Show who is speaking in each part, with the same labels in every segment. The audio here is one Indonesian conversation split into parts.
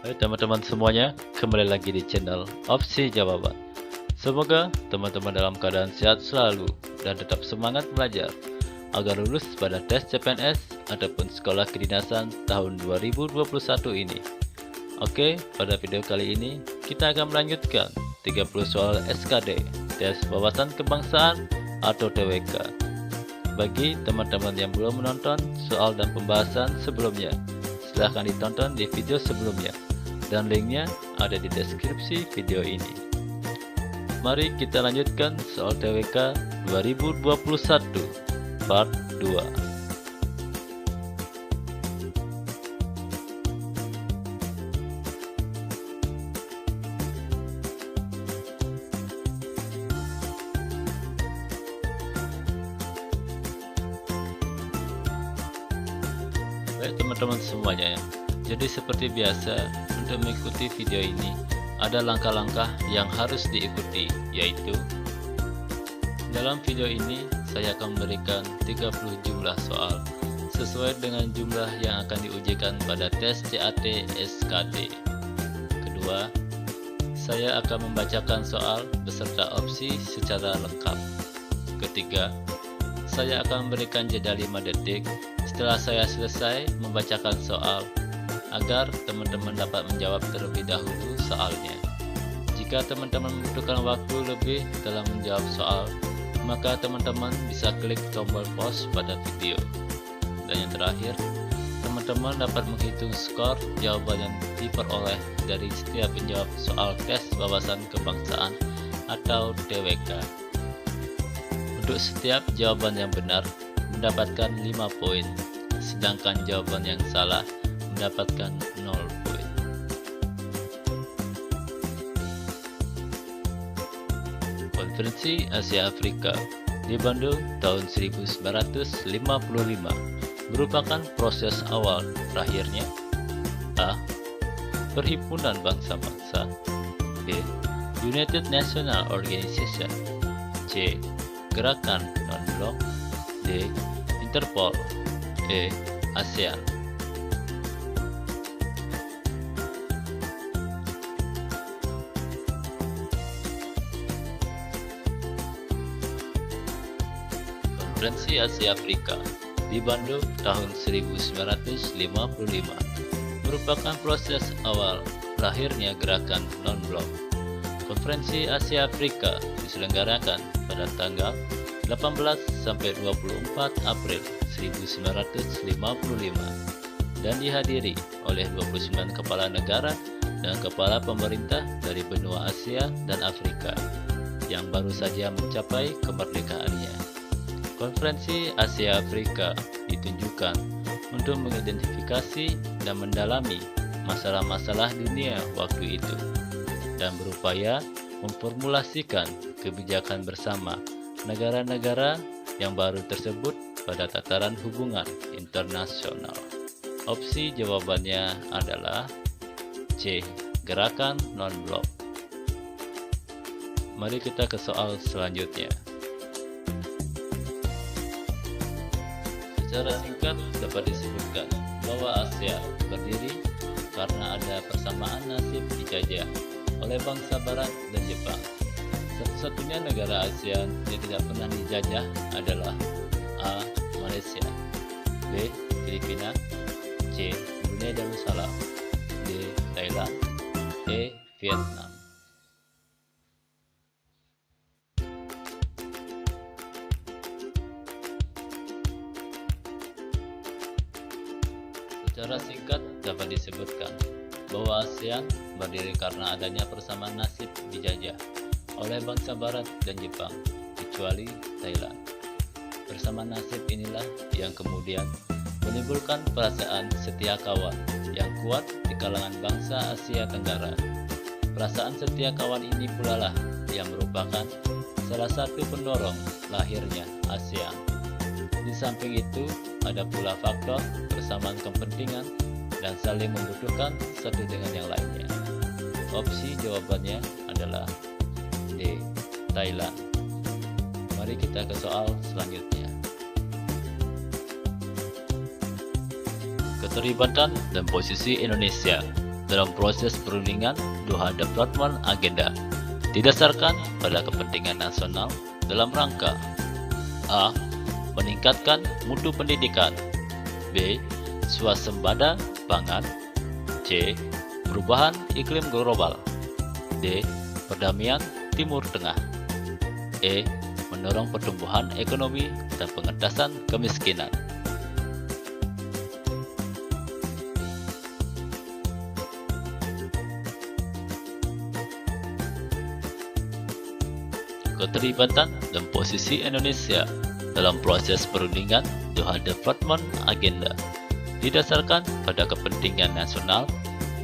Speaker 1: Hai teman-teman semuanya, kembali lagi di channel Opsi Jawaban. Semoga teman-teman dalam keadaan sehat selalu dan tetap semangat belajar agar lulus pada tes CPNS ataupun sekolah kedinasan tahun 2021 ini. Oke, pada video kali ini kita akan melanjutkan 30 soal SKD, tes wawasan kebangsaan atau TWK. Bagi teman-teman yang belum menonton soal dan pembahasan sebelumnya, silahkan ditonton di video sebelumnya, dan linknya ada di deskripsi video ini. Mari kita lanjutkan soal TWK 2021 Part 2. Baik teman-teman semuanya, jadi seperti biasa, untuk mengikuti video ini ada langkah-langkah yang harus diikuti, yaitu dalam video ini saya akan memberikan 30 jumlah soal sesuai dengan jumlah yang akan diujikan pada tes CAT SKD. Kedua, saya akan membacakan soal beserta opsi secara lengkap. Ketiga, saya akan memberikan jeda 5 detik setelah saya selesai membacakan soal agar teman-teman dapat menjawab terlebih dahulu soalnya. Jika teman-teman membutuhkan waktu lebih dalam menjawab soal, maka teman-teman bisa klik tombol pause pada video. Dan yang terakhir, teman-teman dapat menghitung skor jawaban yang diperoleh dari setiap menjawab soal tes wawasan kebangsaan atau TWK. Untuk setiap jawaban yang benar mendapatkan 5 poin, sedangkan jawaban yang salah mendapatkan 0 poin. Konferensi Asia Afrika di Bandung tahun 1955 merupakan proses awal terakhirnya A. Perhimpunan Bangsa-Bangsa, B. United National Organization, C. Gerakan Non-Blok, D. Interpol, E. ASEAN. Konferensi Asia Afrika di Bandung tahun 1955 merupakan proses awal lahirnya gerakan non-blok. Konferensi Asia Afrika diselenggarakan pada tanggal 18 sampai 24 April 1955 dan dihadiri oleh 29 kepala negara dan kepala pemerintah dari benua Asia dan Afrika yang baru saja mencapai kemerdekaannya. Konferensi Asia Afrika ditunjukkan untuk mengidentifikasi dan mendalami masalah-masalah dunia waktu itu dan berupaya memformulasikan kebijakan bersama negara-negara yang baru tersebut pada tataran hubungan internasional. Opsi jawabannya adalah C. Gerakan non-blok. Mari kita ke soal selanjutnya. Secara singkat dapat disebutkan bahwa Asia berdiri karena ada persamaan nasib dijajah oleh bangsa Barat dan Jepang. Satu-satunya negara ASEAN yang tidak pernah dijajah adalah A. Malaysia, B. Filipina, C. Brunei Darussalam, D. Thailand, E. Vietnam. Secara singkat dapat disebutkan bahwa ASEAN berdiri karena adanya persamaan nasib dijajah oleh bangsa Barat dan Jepang, kecuali Thailand. Persamaan nasib inilah yang kemudian menimbulkan perasaan setia kawan yang kuat di kalangan bangsa Asia Tenggara. Perasaan setia kawan ini pula lah yang merupakan salah satu pendorong lahirnya ASEAN. Di samping itu, ada pula faktor persamaan kepentingan dan saling membutuhkan satu dengan yang lainnya. Opsi jawabannya adalah D. Thailand. Mari kita ke soal selanjutnya. Keterlibatan dan posisi Indonesia dalam proses perundingan Doha Development Agenda didasarkan pada kepentingan nasional dalam rangka A. Meningkatkan mutu pendidikan, B. Swasembada pangan, C. Perubahan iklim global, D. Perdamaian Timur Tengah, E. Mendorong pertumbuhan ekonomi dan pengentasan kemiskinan. Keterlibatan dan posisi Indonesia dalam proses perundingan Doha Development Agenda didasarkan pada kepentingan nasional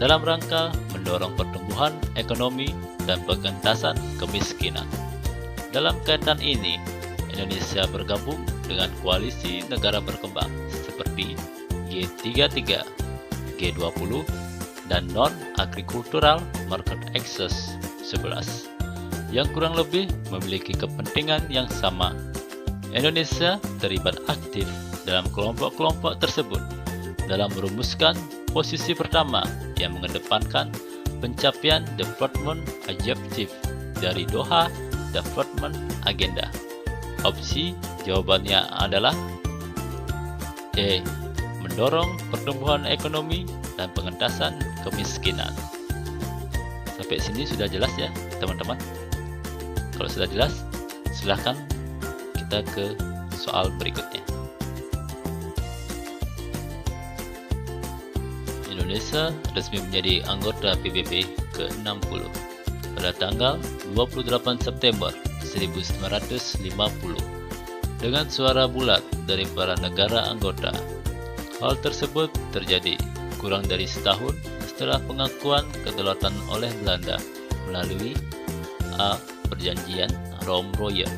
Speaker 1: dalam rangka mendorong pertumbuhan ekonomi dan pengentasan kemiskinan. Dalam kaitan ini, Indonesia bergabung dengan koalisi negara berkembang seperti G33, G20, dan Non-Agricultural Market Access 11 yang kurang lebih memiliki kepentingan yang sama. Indonesia terlibat aktif dalam kelompok-kelompok tersebut dalam merumuskan posisi pertama yang mengedepankan pencapaian Development Objective dari Doha Development Agenda. Opsi jawabannya adalah E. Mendorong pertumbuhan ekonomi dan pengentasan kemiskinan. Sampai sini sudah jelas ya teman-teman? Kalau sudah jelas, silahkan kita ke soal berikutnya. Indonesia resmi menjadi anggota PBB ke-60 pada tanggal 28 September 1950 dengan suara bulat dari para negara anggota. Hal tersebut terjadi kurang dari setahun setelah pengakuan kedaulatan oleh Belanda melalui A. Perjanjian Rome-Royal,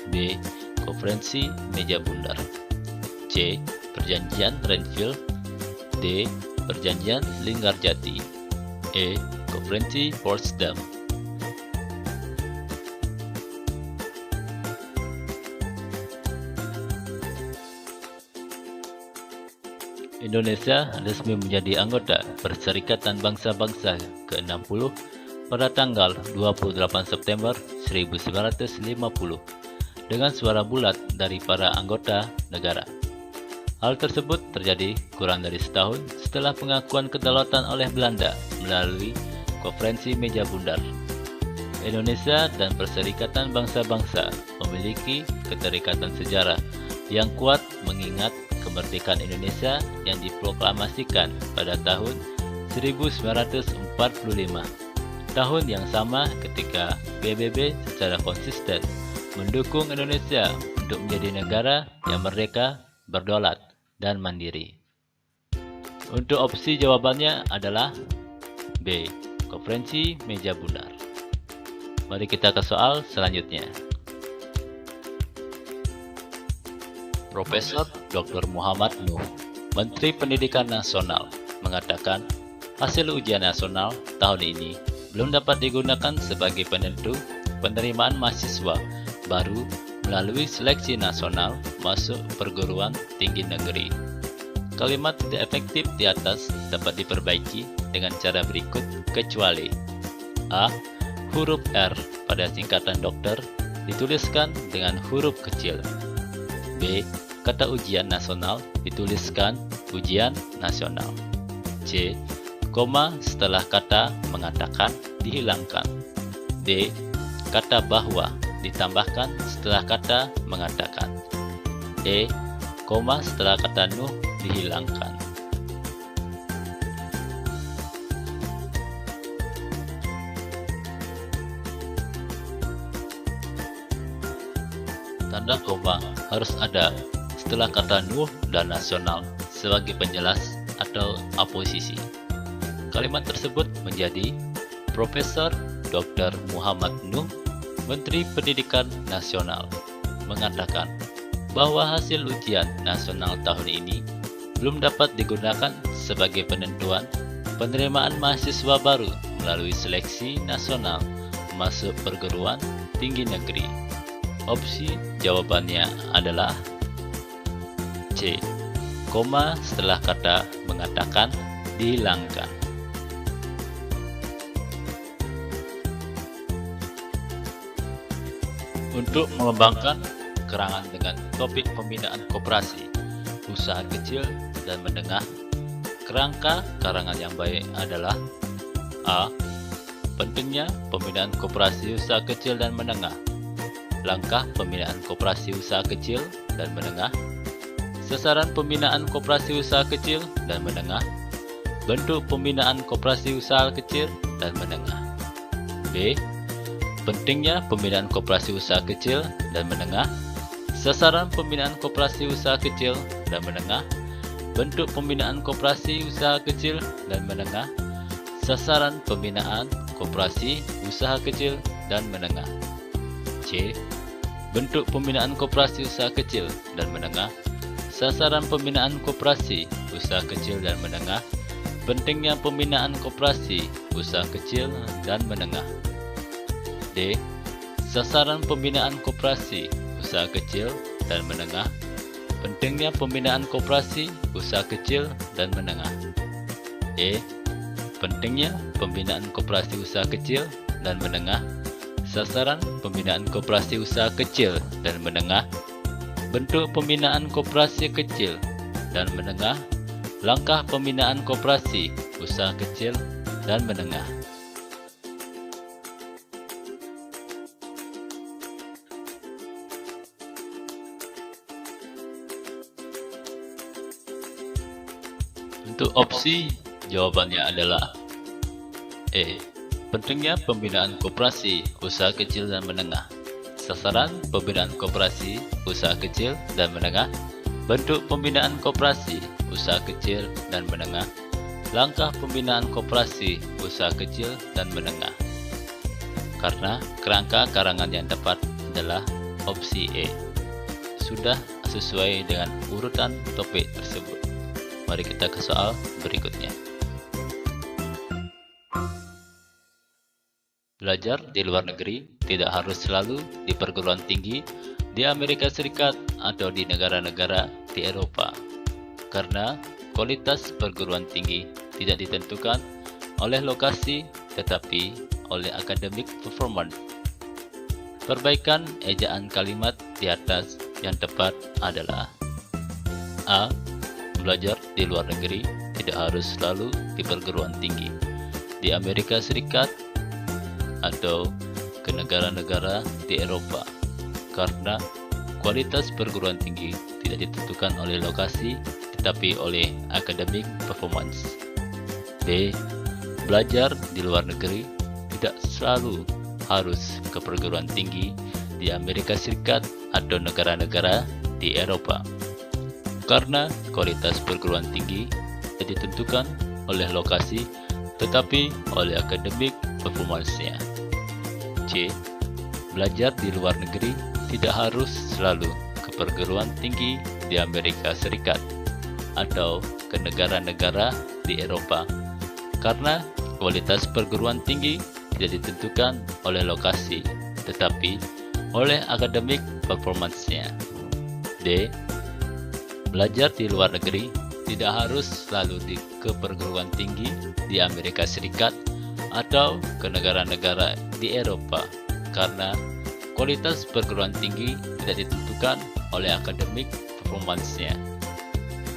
Speaker 1: B. Konferensi Meja Bundar, C. Perjanjian Renville, D. Perjanjian Linggarjati, E. Konferensi Potsdam. Indonesia resmi menjadi anggota Perserikatan Bangsa-Bangsa ke-60 pada tanggal 28 September 1950 dengan suara bulat dari para anggota negara. Hal tersebut terjadi kurang dari setahun setelah pengakuan kedaulatan oleh Belanda melalui Konferensi Meja Bundar. Indonesia dan Perserikatan Bangsa-Bangsa memiliki keterikatan sejarah yang kuat mengingat kemerdekaan Indonesia yang diproklamasikan pada tahun 1945. Tahun yang sama ketika PBB secara konsisten mendukung Indonesia untuk menjadi negara yang merdeka, berdaulat, dan mandiri. Untuk opsi jawabannya adalah B. Konferensi Meja Bundar. Mari kita ke soal selanjutnya. Profesor Dr. Muhammad Nuh, Menteri Pendidikan Nasional, mengatakan hasil ujian nasional tahun ini belum dapat digunakan sebagai penentu penerimaan mahasiswa baru melalui seleksi nasional masuk perguruan tinggi negeri. Kalimat tidak efektif di atas dapat diperbaiki dengan cara berikut kecuali A. Huruf R pada singkatan dokter dituliskan dengan huruf kecil. B. Kata ujian nasional dituliskan ujian nasional. C. Koma setelah kata mengatakan dihilangkan. D. Kata bahwa ditambahkan setelah kata mengatakan. E. Koma setelah kata Nuh dihilangkan. Tanda koma harus ada setelah kata Nuh dan nasional sebagai penjelas atau aposisi. Kalimat tersebut menjadi Profesor Dr. Muhammad Nuh, Menteri Pendidikan Nasional, mengatakan bahwa hasil ujian nasional tahun ini belum dapat digunakan sebagai penentuan penerimaan mahasiswa baru melalui seleksi nasional masuk perguruan tinggi negeri. Opsi jawabannya adalah C. Koma setelah kata mengatakan dihilangkan. untuk mengembangkan keterangan dengan topik pembinaan koperasi usaha kecil dan menengah. Kerangka karangan yang baik adalah A. Pentingnya pembinaan koperasi usaha kecil dan menengah. Langkah pembinaan koperasi usaha kecil dan menengah. Sasaran pembinaan koperasi usaha kecil dan menengah. Bentuk pembinaan koperasi usaha kecil dan menengah. B. Pentingnya pembinaan koperasi usaha kecil dan menengah. Sasaran pembinaan koperasi usaha kecil dan menengah. Bentuk pembinaan koperasi usaha kecil dan menengah. Sasaran pembinaan koperasi usaha kecil dan menengah. C. Bentuk pembinaan koperasi usaha kecil dan menengah. Sasaran pembinaan koperasi usaha kecil dan menengah. Pentingnya pembinaan koperasi usaha kecil dan menengah. D. Sasaran pembinaan koperasi usaha kecil dan menengah. Pentingnya pembinaan koperasi usaha kecil dan menengah. E. Pentingnya pembinaan koperasi usaha kecil dan menengah. Sasaran pembinaan koperasi usaha kecil dan menengah. Bentuk pembinaan koperasi kecil dan menengah. Langkah pembinaan koperasi usaha kecil dan menengah. Untuk opsi, jawabannya adalah E. Pentingnya pembinaan koperasi usaha kecil dan menengah. Sasaran pembinaan koperasi usaha kecil dan menengah. Bentuk pembinaan koperasi usaha kecil dan menengah. Langkah pembinaan koperasi usaha kecil dan menengah. Karena kerangka karangan yang tepat adalah opsi E. Sudah sesuai dengan urutan topik tersebut. Mari kita ke soal berikutnya. Belajar di luar negeri tidak harus selalu di perguruan tinggi di Amerika Serikat atau di negara-negara di Eropa, karena kualitas perguruan tinggi tidak ditentukan oleh lokasi tetapi oleh academic performance. Perbaikan ejaan kalimat di atas yang tepat adalah A. Belajar di luar negeri tidak harus selalu di perguruan tinggi di Amerika Serikat atau ke negara-negara di Eropa, karena kualitas perguruan tinggi tidak ditentukan oleh lokasi tetapi oleh academic performance. B. Belajar di luar negeri tidak selalu harus ke perguruan tinggi di Amerika Serikat atau negara-negara di Eropa, karena kualitas perguruan tinggi tidak ditentukan oleh lokasi tetapi oleh academic performance-nya. C. Belajar di luar negeri tidak harus selalu ke perguruan tinggi di Amerika Serikat atau ke negara-negara di Eropa, karena kualitas perguruan tinggi tidak ditentukan oleh lokasi tetapi oleh academic performance-nya. D. Belajar di luar negeri tidak harus selalu ke perguruan tinggi di Amerika Serikat atau ke negara-negara di Eropa, karena kualitas perguruan tinggi tidak ditentukan oleh academic performance-nya.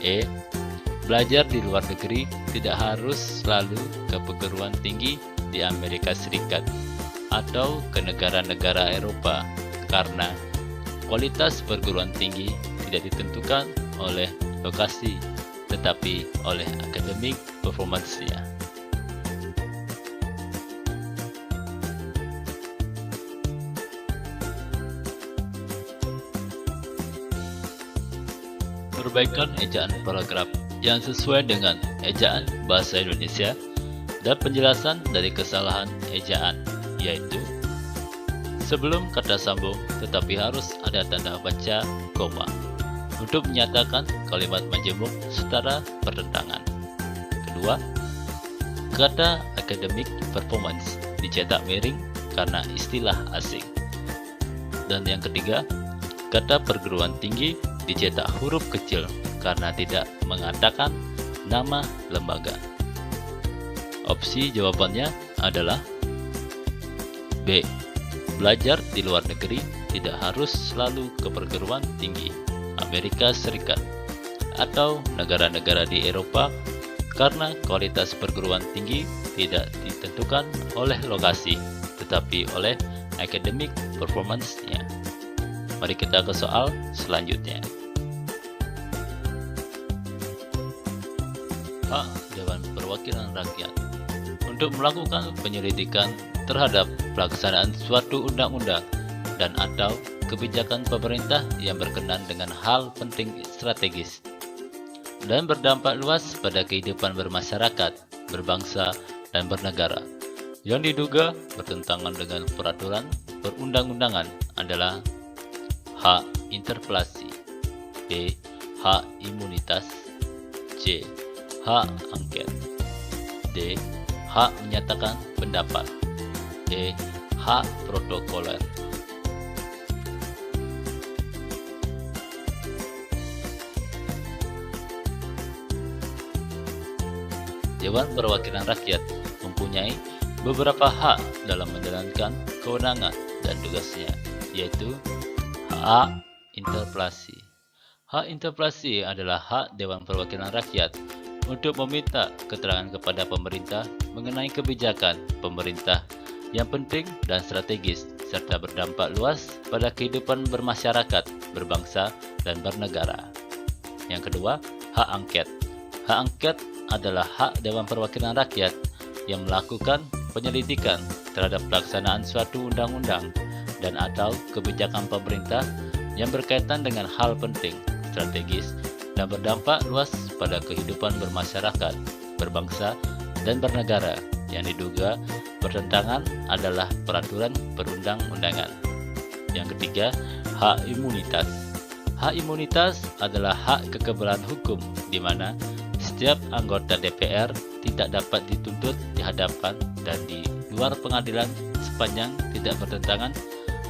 Speaker 1: E. Belajar di luar negeri tidak harus selalu ke perguruan tinggi di Amerika Serikat atau ke negara-negara Eropa, karena kualitas perguruan tinggi tidak ditentukan oleh lokasi tetapi oleh academic performance-nya. Perbaikan ejaan paragraf yang sesuai dengan ejaan bahasa Indonesia dan penjelasan dari kesalahan ejaan, yaitu sebelum kata sambung tetapi harus ada tanda baca koma untuk menyatakan kalimat majemuk secara bertentangan. Kedua, kata academic performance dicetak miring karena istilah asing. Dan yang ketiga, kata perguruan tinggi dicetak huruf kecil karena tidak mengatakan nama lembaga. Opsi jawabannya adalah B. Belajar di luar negeri tidak harus selalu ke perguruan tinggi Amerika Serikat atau negara-negara di Eropa, karena kualitas perguruan tinggi tidak ditentukan oleh lokasi, tetapi oleh academic performance-nya. Mari kita ke soal selanjutnya. Hak Dewan Perwakilan Rakyat untuk melakukan penyelidikan terhadap pelaksanaan suatu undang-undang dan atau kebijakan pemerintah yang berkenaan dengan hal penting strategis dan berdampak luas pada kehidupan bermasyarakat, berbangsa, dan bernegara yang diduga bertentangan dengan peraturan perundang-undangan adalah hak interpelasi, B. hak imunitas, C. hak angket, D. hak menyatakan pendapat, E. hak protokoler. Dewan Perwakilan Rakyat mempunyai beberapa hak dalam menjalankan kewenangan dan tugasnya, yaitu hak interpelasi. Hak interpelasi adalah hak Dewan Perwakilan Rakyat untuk meminta keterangan kepada pemerintah mengenai kebijakan pemerintah yang penting dan strategis serta berdampak luas pada kehidupan bermasyarakat, berbangsa, dan bernegara. Yang kedua, hak angket. Hak angket adalah hak Dewan Perwakilan Rakyat yang melakukan penyelidikan terhadap pelaksanaan suatu undang-undang dan atau kebijakan pemerintah yang berkaitan dengan hal penting, strategis, dan berdampak luas pada kehidupan bermasyarakat, berbangsa, dan bernegara yang diduga bertentangan adalah peraturan perundang-undangan. Yang ketiga, hak imunitas. Hak imunitas adalah hak kekebalan hukum di mana setiap anggota DPR tidak dapat dituntut di hadapan dan di luar pengadilan sepanjang tidak bertentangan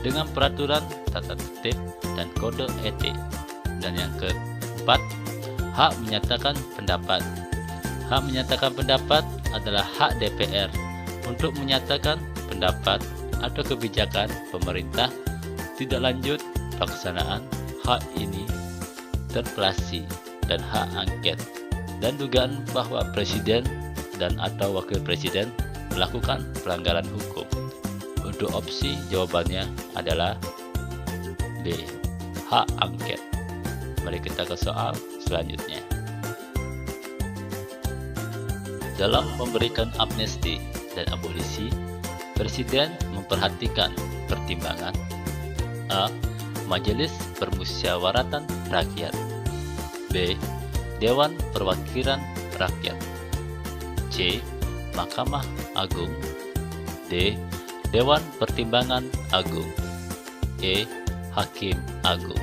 Speaker 1: dengan peraturan tata tertib dan kode etik. Dan yang keempat, hak menyatakan pendapat. Hak menyatakan pendapat adalah hak DPR untuk menyatakan pendapat atau kebijakan pemerintah tidak lanjut pelaksanaan hak ini interpelasi dan hak angket dan dugaan bahwa presiden dan atau wakil presiden melakukan pelanggaran hukum. Untuk opsi jawabannya adalah B. hak angket. Mari kita ke soal selanjutnya. Dalam memberikan amnesti dan abolisi, Presiden memperhatikan pertimbangan A. Majelis Permusyawaratan Rakyat, B. Dewan Perwakilan Rakyat, C. Mahkamah Agung, D. Dewan Pertimbangan Agung, E. Hakim Agung.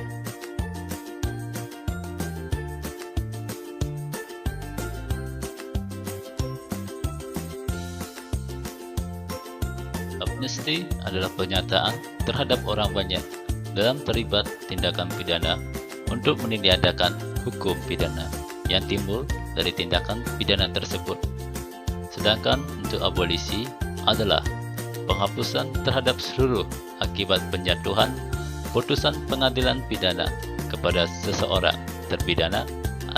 Speaker 1: Amnesti adalah pernyataan terhadap orang banyak dalam terlibat tindakan pidana untuk meniadakan hukum pidana yang timbul dari tindakan pidana tersebut. Sedangkan untuk abolisi adalah penghapusan terhadap seluruh akibat penjatuhan putusan pengadilan pidana kepada seseorang terpidana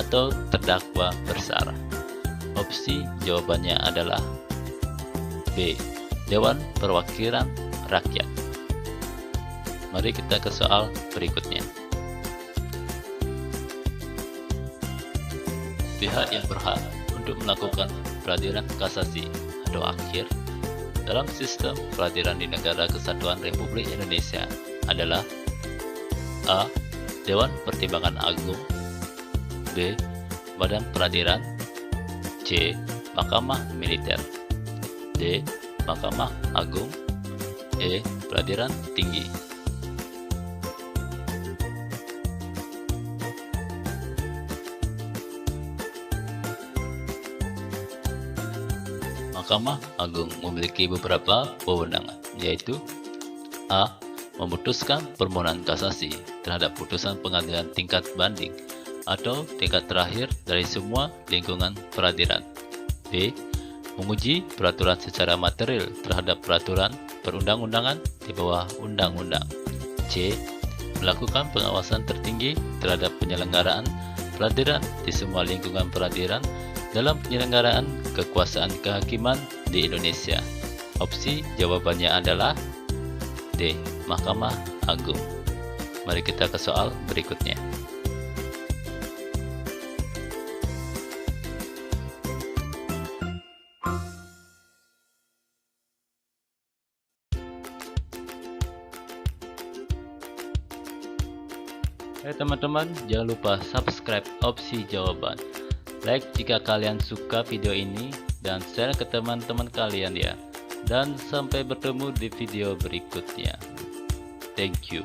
Speaker 1: atau terdakwa bersalah. Opsi jawabannya adalah B. Dewan Perwakilan Rakyat. Mari kita ke soal berikutnya. Pihak yang berhak untuk melakukan peradilan kasasi atau akhir dalam sistem peradilan di Negara Kesatuan Republik Indonesia adalah A. Dewan Pertimbangan Agung, B. Badan Peradilan, C. Mahkamah Militer, D. Mahkamah Agung, E. Peradilan Tinggi. Mahkamah Agung memiliki beberapa wewenangan, yaitu A. Memutuskan permohonan kasasi terhadap putusan pengadilan tingkat banding atau tingkat terakhir dari semua lingkungan peradilan. B. Menguji peraturan secara material terhadap peraturan perundang-undangan di bawah undang-undang. C. Melakukan pengawasan tertinggi terhadap penyelenggaraan peradilan di semua lingkungan peradilan dalam penyelenggaraan kekuasaan kehakiman di Indonesia. Opsi jawabannya adalah D. Mahkamah Agung. Mari kita ke soal berikutnya. Hai teman-teman, jangan lupa subscribe opsi jawaban. Like jika kalian suka video ini dan share ke teman-teman kalian ya. Dan sampai bertemu di video berikutnya. Thank you.